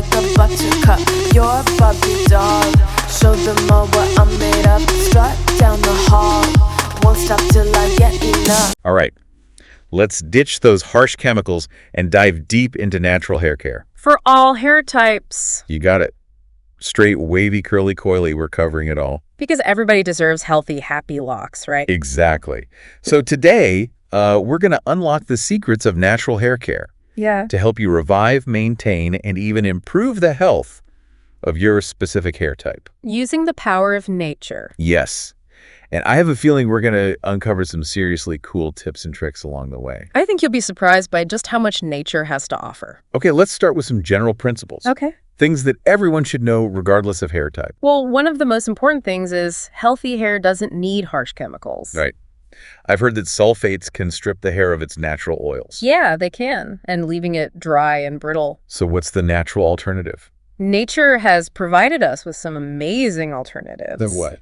like a buttercup. You're a Barbie doll. Show them all what I'm made of. Strut down the hall. Won't stop till I get enough. All right, let's ditch those harsh chemicals and dive deep into natural hair care. For all hair types. You got it. Straight, wavy, curly, coily, we're covering it all. Because everybody deserves healthy, happy locks, right? Exactly. So today, we're going to unlock the secrets of natural hair care Yeah. to help you revive, maintain, and even improve the health of your specific hair type. Using the power of nature. Yes. And I have a feeling we're going to uncover some seriously cool tips and tricks along the way. I think you'll be surprised by just how much nature has to offer. Okay, let's start with some general principles. Okay. Things that everyone should know regardless of hair type. Well, one of the most important things is healthy hair doesn't need harsh chemicals. Right. I've heard that sulfates can strip the hair of its natural oils. Yeah, they can, and leaving it dry and brittle. So what's the natural alternative? Nature has provided us with some amazing alternatives. Then what?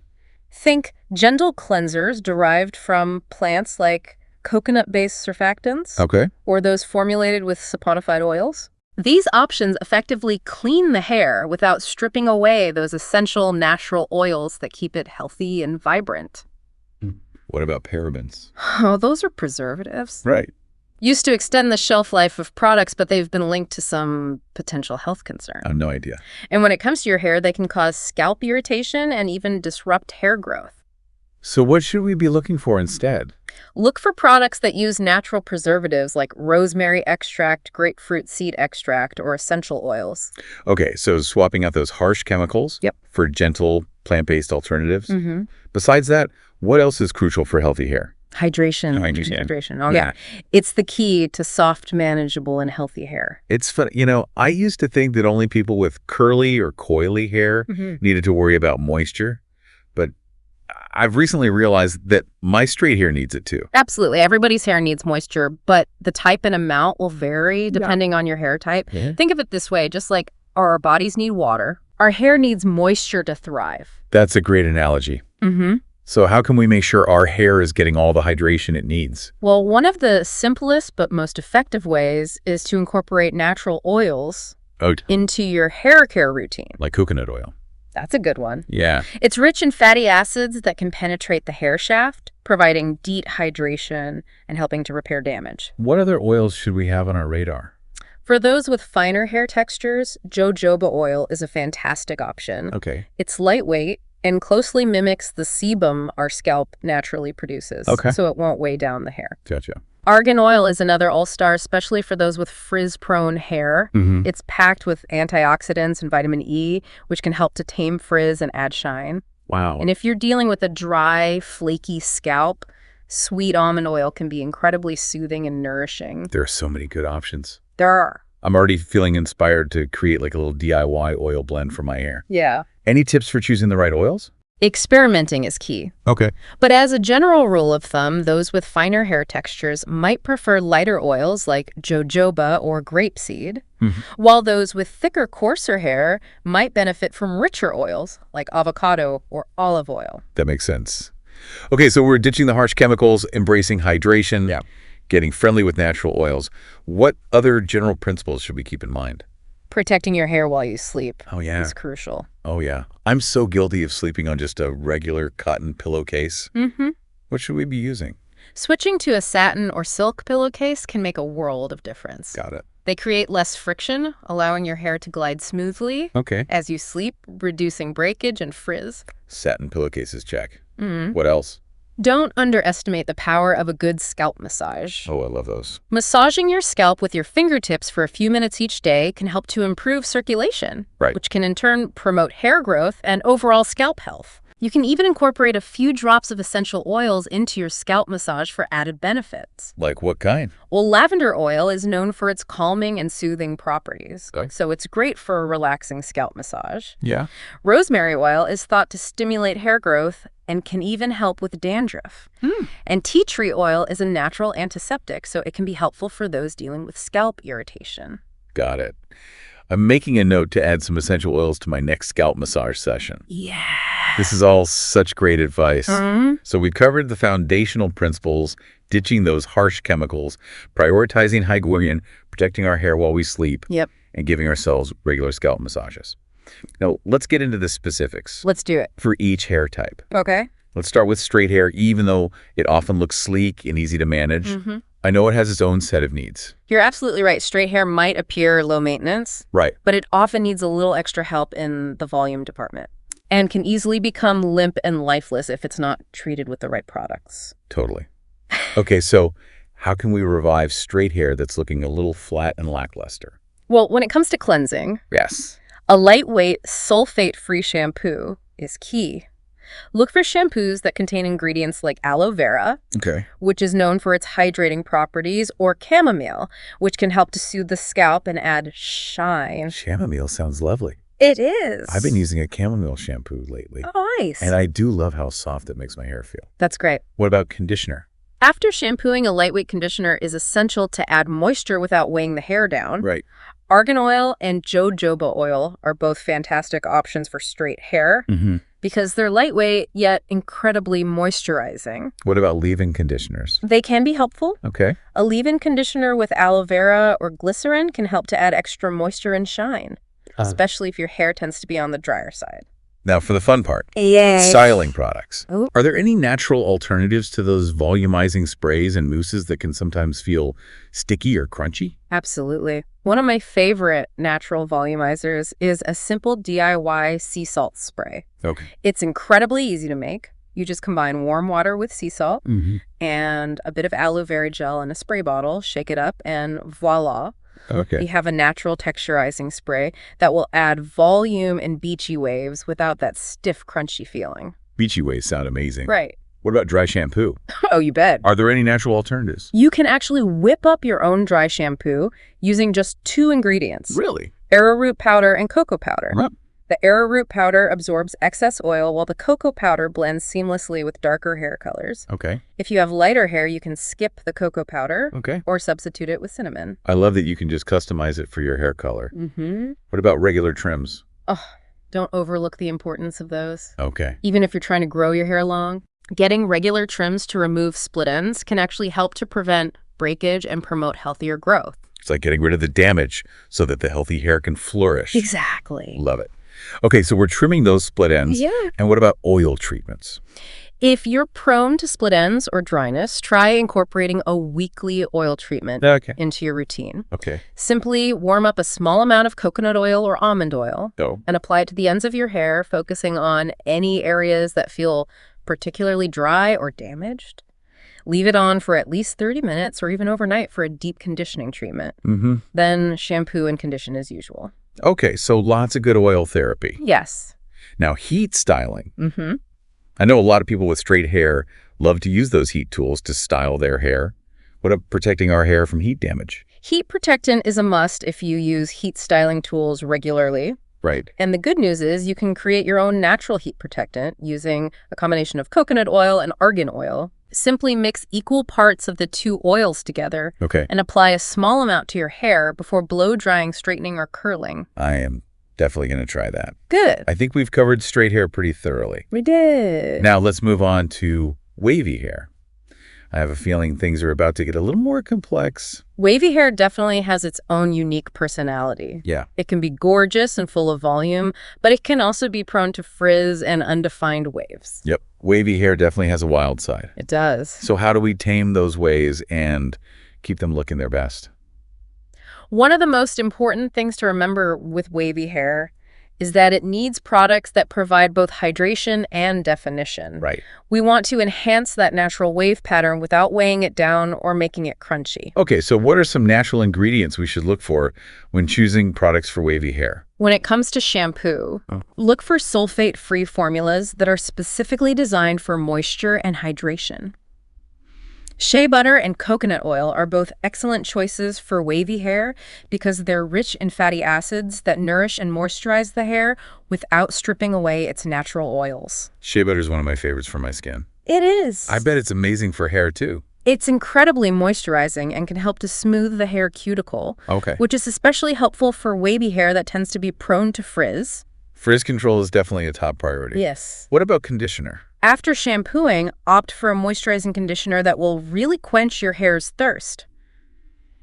Think gentle cleansers derived from plants like coconut-based surfactants. Okay. Or those formulated with saponified oils. These options effectively clean the hair without stripping away those essential natural oils that keep it healthy and vibrant. What about parabens? Oh, those are preservatives. Right. Used to extend the shelf life of products, but they've been linked to some potential health concern. I have no idea. And when it comes to your hair, they can cause scalp irritation and even disrupt hair growth. So what should we be looking for instead? Look for products that use natural preservatives like rosemary extract, grapefruit seed extract, or essential oils. Okay, so swapping out those harsh chemicals Yep. for gentle plant-based alternatives. Mm-hmm. Besides that, what else is crucial for healthy hair? Hydration. Hydration. Oh, yeah. It's the key to soft, manageable, and healthy hair. It's fun. You know, I used to think that only people with curly or coily hair needed to worry about moisture, but I've recently realized that my straight hair needs it too. Absolutely. Everybody's hair needs moisture, but the type and amount will vary depending on your hair type. Yeah. Think of it this way, just like our bodies need water, our hair needs moisture to thrive. That's a great analogy. Mm-hmm. So how can we make sure our hair is getting all the hydration it needs? Well, one of the simplest but most effective ways is to incorporate natural oils into your hair care routine. Like coconut oil. That's a good one. Yeah. It's rich in fatty acids that can penetrate the hair shaft, providing deep hydration and helping to repair damage. What other oils should we have on our radar? For those with finer hair textures, jojoba oil is a fantastic option. Okay. It's lightweight and closely mimics the sebum our scalp naturally produces. Okay. So it won't weigh down the hair. Gotcha. Argan oil is another all-star, especially for those with frizz-prone hair. Mm-hmm. It's packed with antioxidants and vitamin E, which can help to tame frizz and add shine. Wow. And if you're dealing with a dry, flaky scalp, sweet almond oil can be incredibly soothing and nourishing. There are so many good options. There are. I'm already feeling inspired to create like a little DIY oil blend for my hair. Yeah. Any tips for choosing the right oils? Experimenting is key. Okay. But as a general rule of thumb, those with finer hair textures might prefer lighter oils like jojoba or grapeseed, while those with thicker, coarser hair might benefit from richer oils like avocado or olive oil. That makes sense. Okay, so we're ditching the harsh chemicals, embracing hydration, getting friendly with natural oils. What other general principles should we keep in mind? Protecting your hair while you sleep is crucial. Oh, yeah. I'm so guilty of sleeping on just a regular cotton pillowcase. What should we be using? Switching to a satin or silk pillowcase can make a world of difference. Got it. They create less friction, allowing your hair to glide smoothly as you sleep, reducing breakage and frizz. Satin pillowcases, check. What else? Don't underestimate the power of a good scalp massage. Oh, I love those. Massaging your scalp with your fingertips for a few minutes each day can help to improve circulation, which can in turn promote hair growth and overall scalp health. You can even incorporate a few drops of essential oils into your scalp massage for added benefits. Like what kind? Well, lavender oil is known for its calming and soothing properties, so it's great for a relaxing scalp massage. Yeah. Rosemary oil is thought to stimulate hair growth and can even help with dandruff. And tea tree oil is a natural antiseptic, so it can be helpful for those dealing with scalp irritation. Got it. I'm making a note to add some essential oils to my next scalp massage session. Yeah. This is all such great advice. So we've covered the foundational principles, ditching those harsh chemicals, prioritizing hydration, protecting our hair while we sleep, and giving ourselves regular scalp massages. Now, let's get into the specifics Let's do it. for each hair type. Okay. Let's start with straight hair, even though it often looks sleek and easy to manage. I know it has its own set of needs. You're absolutely right. Straight hair might appear low maintenance, Right. but it often needs a little extra help in the volume department and can easily become limp and lifeless if it's not treated with the right products. Totally. Okay, so how can we revive straight hair that's looking a little flat and lackluster? Well, when it comes to cleansing, Yes. a lightweight, sulfate-free shampoo is key. Look for shampoos that contain ingredients like aloe vera, Okay. which is known for its hydrating properties, or chamomile, which can help to soothe the scalp and add shine. Chamomile sounds lovely. It is. I've been using a chamomile shampoo lately. Oh, nice. And I do love how soft it makes my hair feel. That's great. What about conditioner? After shampooing, a lightweight conditioner is essential to add moisture without weighing the hair down. Right. Argan oil and jojoba oil are both fantastic options for straight hair because they're lightweight yet incredibly moisturizing. What about leave-in conditioners? They can be helpful. Okay. A leave-in conditioner with aloe vera or glycerin can help to add extra moisture and shine, especially if your hair tends to be on the drier side. Now for the fun part. Yes. Styling products. Oh. Are there any natural alternatives to those volumizing sprays and mousses that can sometimes feel sticky or crunchy? Absolutely. One of my favorite natural volumizers is a simple DIY sea salt spray. Okay. It's incredibly easy to make. You just combine warm water with sea salt and a bit of aloe vera gel in a spray bottle, shake it up, and voila. Okay. You have a natural texturizing spray that will add volume and beachy waves without that stiff, crunchy feeling. Beachy waves sound amazing. Right. What about dry shampoo? Oh, you bet. Are there any natural alternatives? You can actually whip up your own dry shampoo using just 2 ingredients. Really? Arrowroot powder and cocoa powder. Right. The arrowroot powder absorbs excess oil while the cocoa powder blends seamlessly with darker hair colors. Okay. If you have lighter hair, you can skip the cocoa powder Okay. or substitute it with cinnamon. I love that you can just customize it for your hair color. Mm-hmm. What about regular trims? Oh, don't overlook the importance of those. Okay. Even if you're trying to grow your hair long, getting regular trims to remove split ends can actually help to prevent breakage and promote healthier growth. It's like getting rid of the damage so that the healthy hair can flourish. Exactly. Love it. Okay, so we're trimming those split ends. Yeah. And what about oil treatments? If you're prone to split ends or dryness, try incorporating a weekly oil treatment into your routine. Okay. Simply warm up a small amount of coconut oil or almond oil and apply it to the ends of your hair, focusing on any areas that feel particularly dry or damaged. Leave it on for at least 30 minutes or even overnight for a deep conditioning treatment. Then shampoo and condition as usual. Okay, so lots of good oil therapy. Yes. Now, heat styling. I know a lot of people with straight hair love to use those heat tools to style their hair. What about protecting our hair from heat damage? Heat protectant is a must if you use heat styling tools regularly. Right. And the good news is you can create your own natural heat protectant using a combination of coconut oil and argan oil. Simply mix equal parts of the 2 oils together and apply a small amount to your hair before blow drying, straightening, or curling. I am definitely going to try that. Good. I think we've covered straight hair pretty thoroughly. We did. Now let's move on to wavy hair. I have a feeling things are about to get a little more complex. Wavy hair definitely has its own unique personality. Yeah. It can be gorgeous and full of volume, but it can also be prone to frizz and undefined waves. Yep. Wavy hair definitely has a wild side. It does. So how do we tame those waves and keep them looking their best? One of the most important things to remember with wavy hair is that it needs products that provide both hydration and definition. Right. We want to enhance that natural wave pattern without weighing it down or making it crunchy. Okay, so what are some natural ingredients we should look for when choosing products for wavy hair? When it comes to shampoo, look for sulfate-free formulas that are specifically designed for moisture and hydration. Shea butter and coconut oil are both excellent choices for wavy hair because they're rich in fatty acids that nourish and moisturize the hair without stripping away its natural oils. Shea butter is one of my favorites for my skin. It is. I bet it's amazing for hair, too. It's incredibly moisturizing and can help to smooth the hair cuticle, which is especially helpful for wavy hair that tends to be prone to frizz. Frizz control is definitely a top priority. Yes. What about conditioner? After shampooing, opt for a moisturizing conditioner that will really quench your hair's thirst.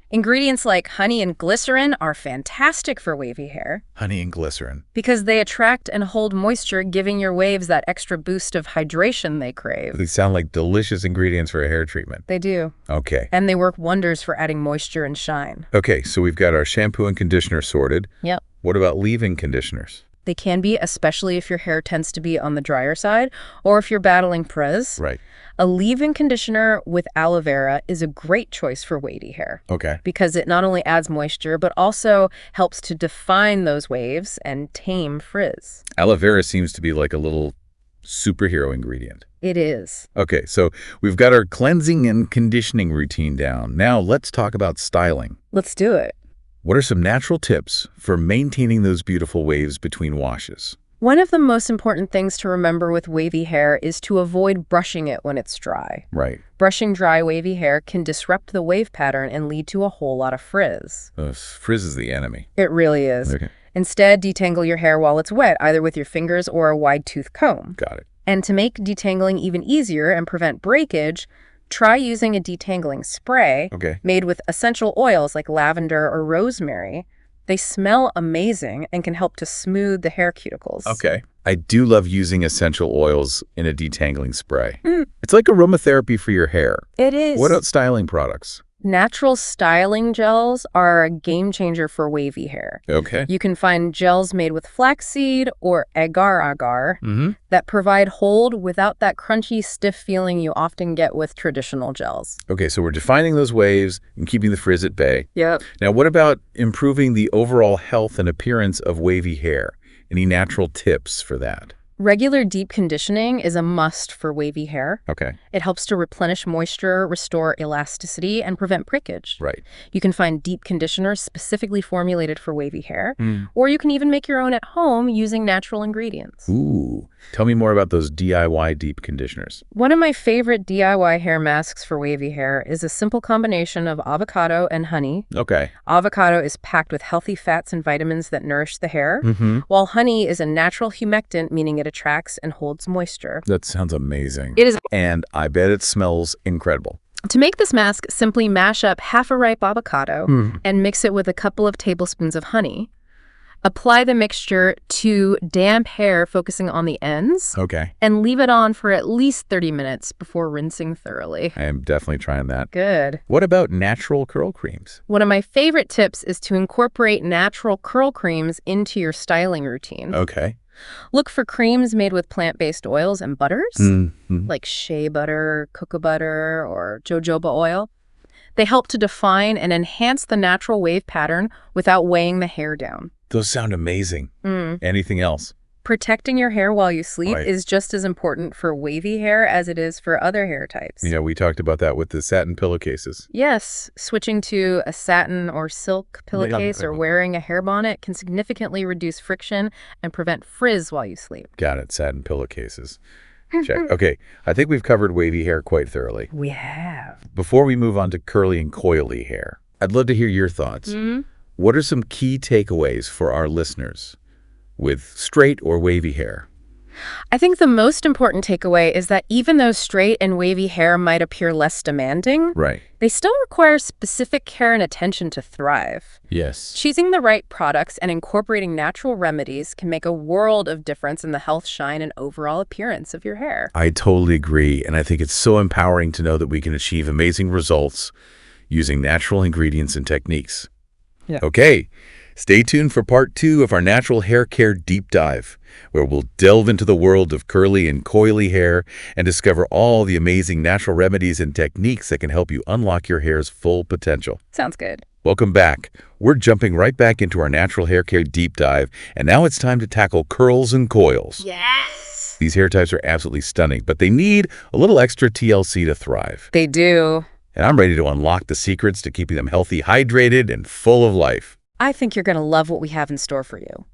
Ingredients like honey and glycerin are fantastic for wavy hair Honey and glycerin. because they attract and hold moisture, giving your waves that extra boost of hydration they crave. They sound like delicious ingredients for a hair treatment. They do. Okay. And they work wonders for adding moisture and shine. Okay, so we've got our shampoo and conditioner sorted. Yep. What about leave-in conditioners? They can be, especially if your hair tends to be on the drier side or if you're battling frizz. Right. A leave-in conditioner with aloe vera is a great choice for wavy hair Okay. because it not only adds moisture, but also helps to define those waves and tame frizz. Aloe vera seems to be like a little superhero ingredient. It is. Okay, so we've got our cleansing and conditioning routine down. Now let's talk about styling. Let's do it. What are some natural tips for maintaining those beautiful waves between washes? One of the most important things to remember with wavy hair is to avoid brushing it when it's dry. Right. Brushing dry wavy hair can disrupt the wave pattern and lead to a whole lot of frizz. Frizz is the enemy. It really is. Okay. Instead, detangle your hair while it's wet, either with your fingers or a wide-tooth comb. Got it. And to make detangling even easier and prevent breakage, try using a detangling spray Okay. made with essential oils like lavender or rosemary. They smell amazing and can help to smooth the hair cuticles. Okay. I do love using essential oils in a detangling spray. It's like aromatherapy for your hair. It is. What about styling products? Natural styling gels are a game changer for wavy hair. Okay. You can find gels made with flaxseed or agar-agar Mm-hmm. that provide hold without that crunchy, stiff feeling you often get with traditional gels. Okay, so we're defining those waves and keeping the frizz at bay. Yep. Now, what about improving the overall health and appearance of wavy hair? Any natural tips for that? Regular deep conditioning is a must for wavy hair. Okay. It helps to replenish moisture, restore elasticity, and prevent breakage. Right. You can find deep conditioners specifically formulated for wavy hair, or you can even make your own at home using natural ingredients. Ooh. Tell me more about those DIY deep conditioners. One of my favorite DIY hair masks for wavy hair is a simple combination of avocado and honey. Okay. Avocado is packed with healthy fats and vitamins that nourish the hair, while honey is a natural humectant, meaning it attracts and holds moisture. That sounds amazing. It is. And I bet it smells incredible. To make this mask, simply mash up half a ripe avocado and mix it with a couple of tablespoons of honey. Apply the mixture to damp hair, focusing on the ends, Okay. and leave it on for at least 30 minutes before rinsing thoroughly. I am definitely trying that. Good. What about natural curl creams? One of my favorite tips is to incorporate natural curl creams into your styling routine. Okay. Look for creams made with plant-based oils and butters, like shea butter, cocoa butter, or jojoba oil. They help to define and enhance the natural wave pattern without weighing the hair down. Those sound amazing. Anything else? Protecting your hair while you sleep Right. is just as important for wavy hair as it is for other hair types. Yeah, we talked about that with the satin pillowcases. Yes, switching to a satin or silk pillowcase or wearing a hair bonnet can significantly reduce friction and prevent frizz while you sleep. Got it, satin pillowcases. Check. Okay, I think we've covered wavy hair quite thoroughly. We have. Before we move on to curly and coily hair, I'd love to hear your thoughts. What are some key takeaways for our listeners with straight or wavy hair? I think the most important takeaway is that even though straight and wavy hair might appear less demanding, Right. they still require specific care and attention to thrive. Yes. Choosing the right products and incorporating natural remedies can make a world of difference in the health, shine, and overall appearance of your hair. I totally agree, and I think it's so empowering to know that we can achieve amazing results using natural ingredients and techniques. Yeah. Okay, stay tuned for part 2 of our natural hair care deep dive, where we'll delve into the world of curly and coily hair and discover all the amazing natural remedies and techniques that can help you unlock your hair's full potential. Sounds good. Welcome back. We're jumping right back into our natural hair care deep dive, and now it's time to tackle curls and coils. Yes! These hair types are absolutely stunning, but they need a little extra TLC to thrive. They do. And I'm ready to unlock the secrets to keeping them healthy, hydrated, and full of life. I think you're going to love what we have in store for you.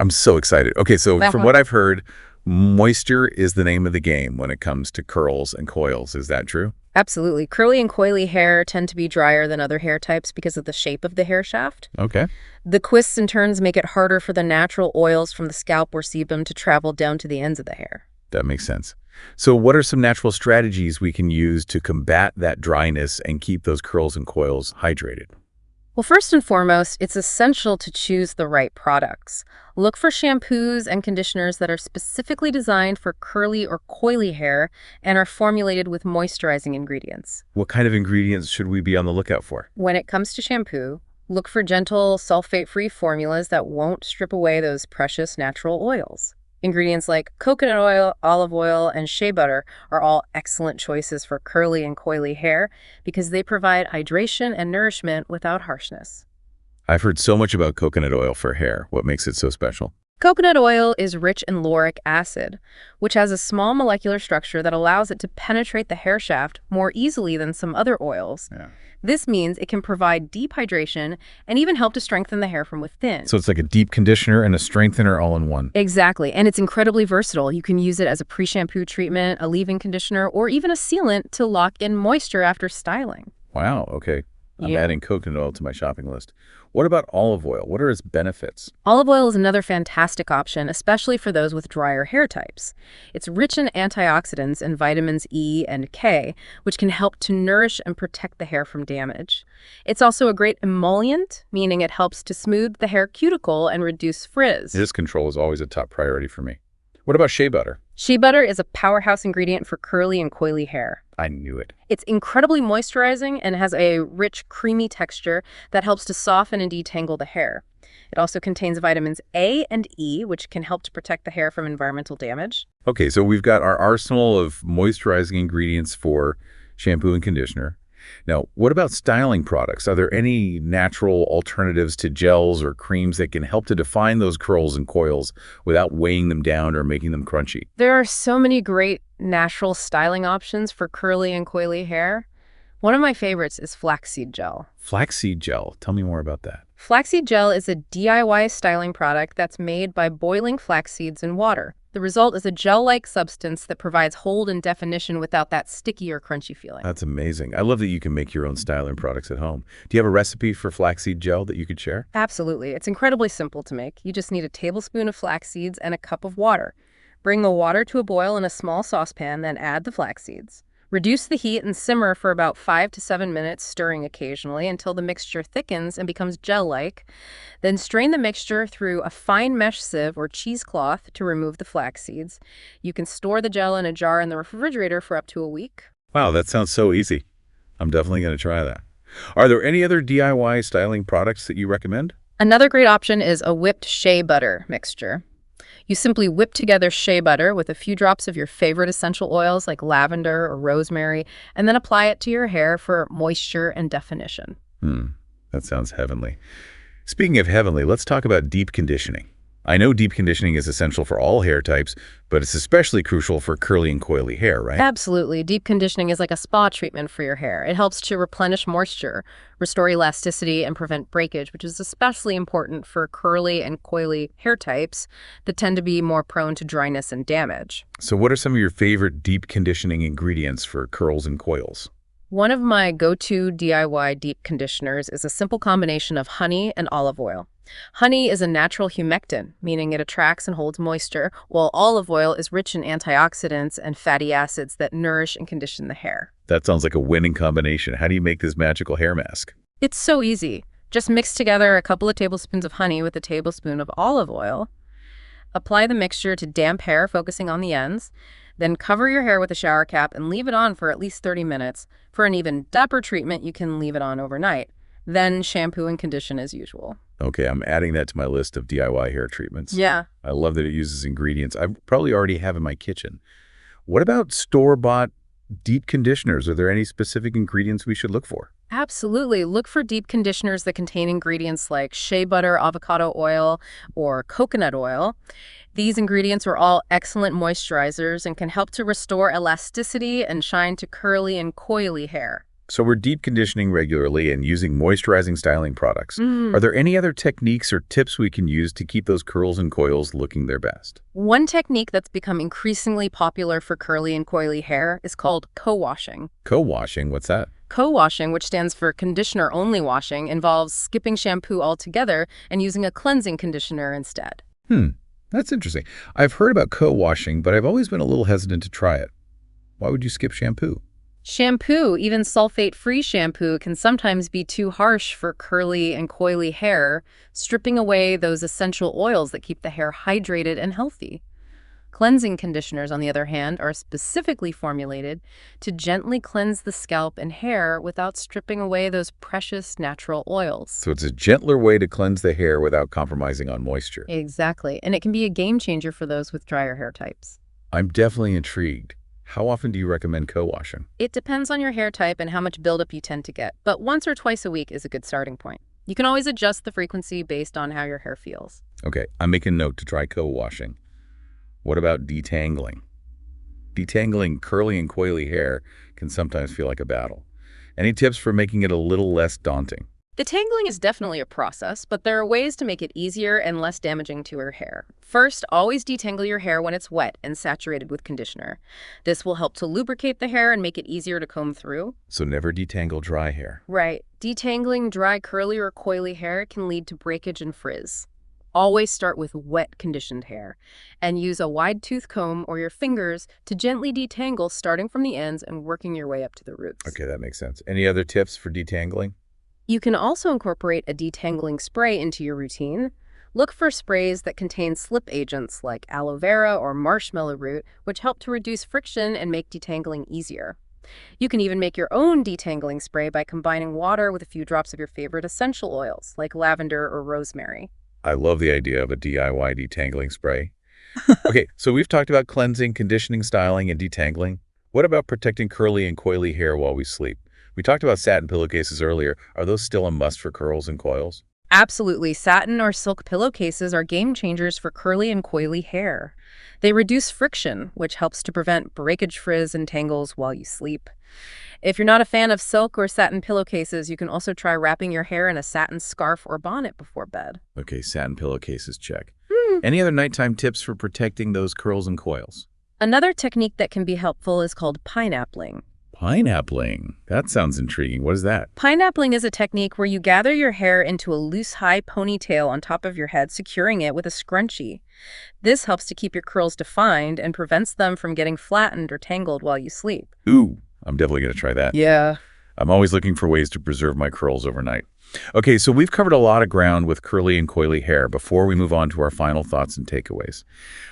I'm so excited. Okay, so from what I've heard, moisture is the name of the game when it comes to curls and coils. Is that true? Absolutely. Curly and coily hair tend to be drier than other hair types because of the shape of the hair shaft. Okay. The twists and turns make it harder for the natural oils from the scalp or sebum to travel down to the ends of the hair. That makes sense. So what are some natural strategies we can use to combat that dryness and keep those curls and coils hydrated? Well, first and foremost, it's essential to choose the right products. Look for shampoos and conditioners that are specifically designed for curly or coily hair and are formulated with moisturizing ingredients. What kind of ingredients should we be on the lookout for? When it comes to shampoo, look for gentle, sulfate-free formulas that won't strip away those precious natural oils. Ingredients like coconut oil, olive oil, and shea butter are all excellent choices for curly and coily hair because they provide hydration and nourishment without harshness. I've heard so much about coconut oil for hair. What makes it so special? Coconut oil is rich in lauric acid, which has a small molecular structure that allows it to penetrate the hair shaft more easily than some other oils. Yeah. This means it can provide deep hydration and even help to strengthen the hair from within. So it's like a deep conditioner and a strengthener all in one. Exactly, and it's incredibly versatile. You can use it as a pre-shampoo treatment, a leave-in conditioner, or even a sealant to lock in moisture after styling. Wow, okay. I'm Yeah. adding coconut oil to my shopping list. What about olive oil? What are its benefits? Olive oil is another fantastic option, especially for those with drier hair types. It's rich in antioxidants and vitamins E and K, which can help to nourish and protect the hair from damage. It's also a great emollient, meaning it helps to smooth the hair cuticle and reduce frizz. This control is always a top priority for me. What about shea butter? Shea butter is a powerhouse ingredient for curly and coily hair. I knew it. It's incredibly moisturizing and has a rich, creamy texture that helps to soften and detangle the hair. It also contains vitamins A and E, which can help to protect the hair from environmental damage. Okay, so we've got our arsenal of moisturizing ingredients for shampoo and conditioner. Now, what about styling products? Are there any natural alternatives to gels or creams that can help to define those curls and coils without weighing them down or making them crunchy? There are so many great natural styling options for curly and coily hair. One of my favorites is flaxseed gel. Flaxseed gel. Tell me more about that. Flaxseed gel is a DIY styling product that's made by boiling flax seeds in water. The result is a gel-like substance that provides hold and definition without that sticky or crunchy feeling. That's amazing. I love that you can make your own styling products at home. Do you have a recipe for flaxseed gel that you could share? Absolutely. It's incredibly simple to make. You just need a tablespoon of flax seeds and a cup of water. Bring the water to a boil in a small saucepan, then add the flax seeds. Reduce the heat and simmer for about 5 to 7 minutes, stirring occasionally until the mixture thickens and becomes gel-like. Then strain the mixture through a fine mesh sieve or cheesecloth to remove the flax seeds. You can store the gel in a jar in the refrigerator for up to a week. Wow, that sounds so easy. I'm definitely going to try that. Are there any other DIY styling products that you recommend? Another great option is a whipped shea butter mixture. You simply whip together shea butter with a few drops of your favorite essential oils like lavender or rosemary, and then apply it to your hair for moisture and definition. That sounds heavenly. Speaking of heavenly, let's talk about deep conditioning. I know deep conditioning is essential for all hair types, but it's especially crucial for curly and coily hair, right? Absolutely. Deep conditioning is like a spa treatment for your hair. It helps to replenish moisture, restore elasticity, and prevent breakage, which is especially important for curly and coily hair types that tend to be more prone to dryness and damage. So what are some of your favorite deep conditioning ingredients for curls and coils? One of my go-to DIY deep conditioners is a simple combination of honey and olive oil. Honey is a natural humectant, meaning it attracts and holds moisture, while olive oil is rich in antioxidants and fatty acids that nourish and condition the hair. That sounds like a winning combination. How do you make this magical hair mask? It's so easy. Just mix together a couple of tablespoons of honey with a tablespoon of olive oil. Apply the mixture to damp hair, focusing on the ends. Then cover your hair with a shower cap and leave it on for at least 30 minutes. For an even dapper treatment, you can leave it on overnight. Then shampoo and condition as usual. Okay, I'm adding that to my list of DIY hair treatments. Yeah. I love that it uses ingredients I probably already have in my kitchen. What about store-bought deep conditioners? Are there any specific ingredients we should look for? Absolutely. Look for deep conditioners that contain ingredients like shea butter, avocado oil, or coconut oil. These ingredients are all excellent moisturizers and can help to restore elasticity and shine to curly and coily hair. So we're deep conditioning regularly and using moisturizing styling products. Are there any other techniques or tips we can use to keep those curls and coils looking their best? One technique that's become increasingly popular for curly and coily hair is called co-washing. Co-washing, what's that? Co-washing, which stands for conditioner-only washing, involves skipping shampoo altogether and using a cleansing conditioner instead. That's interesting. I've heard about co-washing, but I've always been a little hesitant to try it. Why would you skip shampoo? Shampoo, even sulfate-free shampoo, can sometimes be too harsh for curly and coily hair, stripping away those essential oils that keep the hair hydrated and healthy. Cleansing conditioners, on the other hand, are specifically formulated to gently cleanse the scalp and hair without stripping away those precious natural oils. So it's a gentler way to cleanse the hair without compromising on moisture. Exactly, and it can be a game changer for those with drier hair types. I'm definitely intrigued. How often do you recommend co-washing? It depends on your hair type and how much buildup you tend to get, but once or twice a week is a good starting point. You can always adjust the frequency based on how your hair feels. Okay, I'm making note to try co-washing. What about detangling? Detangling curly and coily hair can sometimes feel like a battle. Any tips for making it a little less daunting? Detangling is definitely a process, but there are ways to make it easier and less damaging to your hair. First, always detangle your hair when it's wet and saturated with conditioner. This will help to lubricate the hair and make it easier to comb through. So never detangle dry hair. Right. Detangling dry, curly, or coily hair can lead to breakage and frizz. Always start with wet, conditioned hair, and use a wide tooth comb or your fingers to gently detangle, starting from the ends and working your way up to the roots. Okay, that makes sense. Any other tips for detangling? You can also incorporate a detangling spray into your routine. Look for sprays that contain slip agents like aloe vera or marshmallow root, which help to reduce friction and make detangling easier. You can even make your own detangling spray by combining water with a few drops of your favorite essential oils, like lavender or rosemary. I love the idea of a DIY detangling spray. Okay, so we've talked about cleansing, conditioning, styling, and detangling. What about protecting curly and coily hair while we sleep? We talked about satin pillowcases earlier. Are those still a must for curls and coils? Absolutely. Satin or silk pillowcases are game changers for curly and coily hair. They reduce friction, which helps to prevent breakage, frizz, and tangles while you sleep. If you're not a fan of silk or satin pillowcases, you can also try wrapping your hair in a satin scarf or bonnet before bed. Okay, satin pillowcases, check. Any other nighttime tips for protecting those curls and coils? Another technique that can be helpful is called pineappling. Pineappling. That sounds intriguing. What is that? Pineappling is a technique where you gather your hair into a loose, high ponytail on top of your head, securing it with a scrunchie. This helps to keep your curls defined and prevents them from getting flattened or tangled while you sleep. Ooh, I'm definitely going to try that. Yeah. I'm always looking for ways to preserve my curls overnight. Okay, so we've covered a lot of ground with curly and coily hair before we move on to our final thoughts and takeaways.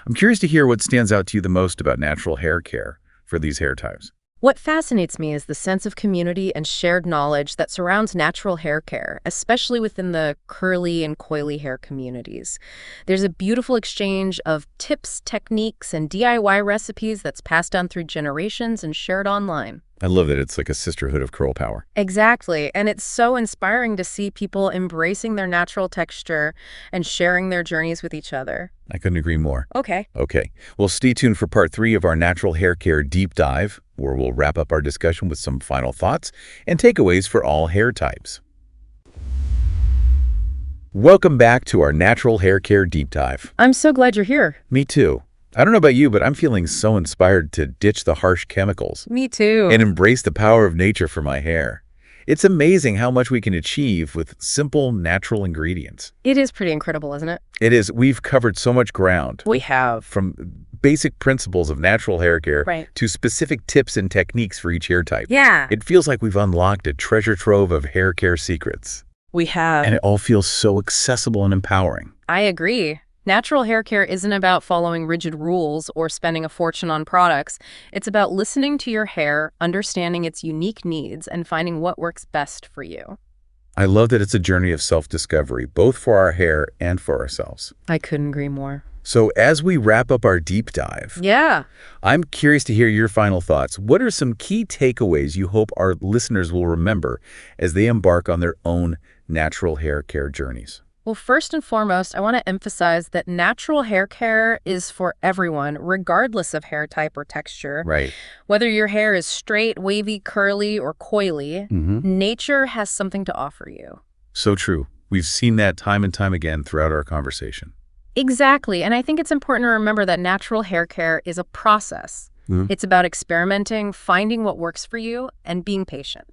I'm curious to hear what stands out to you the most about natural hair care for these hair types. What fascinates me is the sense of community and shared knowledge that surrounds natural hair care, especially within the curly and coily hair communities. There's a beautiful exchange of tips, techniques, and DIY recipes that's passed down through generations and shared online. I love that it's like a sisterhood of curl power. Exactly, and it's so inspiring to see people embracing their natural texture and sharing their journeys with each other. I couldn't agree more. Okay. Okay, well, stay tuned for part 3 of our natural hair care deep dive, where we'll wrap up our discussion with some final thoughts and takeaways for all hair types. Welcome back to our natural hair care deep dive. I'm so glad you're here. Me too. I don't know about you, but I'm feeling so inspired to ditch the harsh chemicals Me too. and embrace the power of nature for my hair. It's amazing how much we can achieve with simple, natural ingredients. It is pretty incredible, isn't it? It is. We've covered so much ground. We have. From basic principles of natural hair care Right. to specific tips and techniques for each hair type. Yeah. It feels like we've unlocked a treasure trove of hair care secrets. We have. And it all feels so accessible and empowering. I agree. Natural hair care isn't about following rigid rules or spending a fortune on products. It's about listening to your hair, understanding its unique needs, and finding what works best for you. I love that it's a journey of self-discovery, both for our hair and for ourselves. I couldn't agree more. So as we wrap up our deep dive, Yeah. I'm curious to hear your final thoughts. What are some key takeaways you hope our listeners will remember as they embark on their own natural hair care journeys? Well, first and foremost, I want to emphasize that natural hair care is for everyone, regardless of hair type or texture. Right. Whether your hair is straight, wavy, curly, or coily, nature has something to offer you. So true. We've seen that time and time again throughout our conversation. Exactly. And I think it's important to remember that natural hair care is a process. It's about experimenting, finding what works for you, and being patient.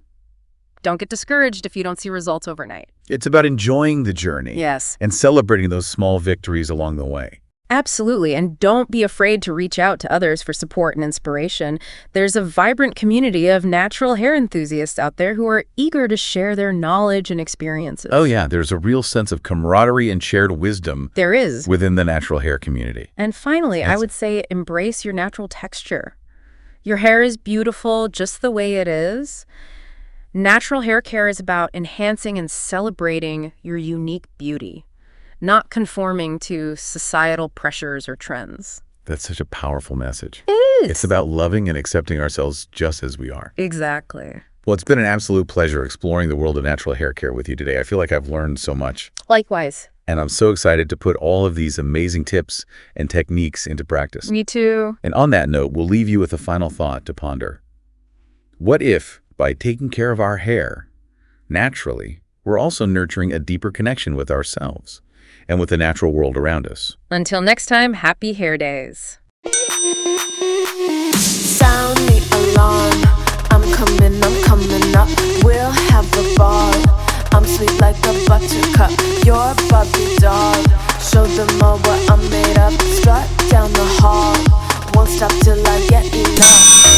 Don't get discouraged if you don't see results overnight. It's about enjoying the journey. Yes. And celebrating those small victories along the way. Absolutely, and don't be afraid to reach out to others for support and inspiration. There's a vibrant community of natural hair enthusiasts out there who are eager to share their knowledge and experiences. Oh yeah, there's a real sense of camaraderie and shared wisdom There is. within the natural hair community. And finally, I Yes. would say embrace your natural texture. Your hair is beautiful just the way it is. Natural hair care is about enhancing and celebrating your unique beauty, not conforming to societal pressures or trends. That's such a powerful message. It is. It's about loving and accepting ourselves just as we are. Exactly. Well, it's been an absolute pleasure exploring the world of natural hair care with you today. I feel like I've learned so much. Likewise. And I'm so excited to put all of these amazing tips and techniques into practice. Me too. And on that note, we'll leave you with a final thought to ponder. What if, by taking care of our hair naturally, we're also nurturing a deeper connection with ourselves and with the natural world around us? Until next time, happy hair days. Sound the alarm. I'm coming up. We'll have a ball. I'm sweet like a buttercup. You're Barbie doll. Show them all what I'm made of. Strut down the hall. Won't stop till I get enough.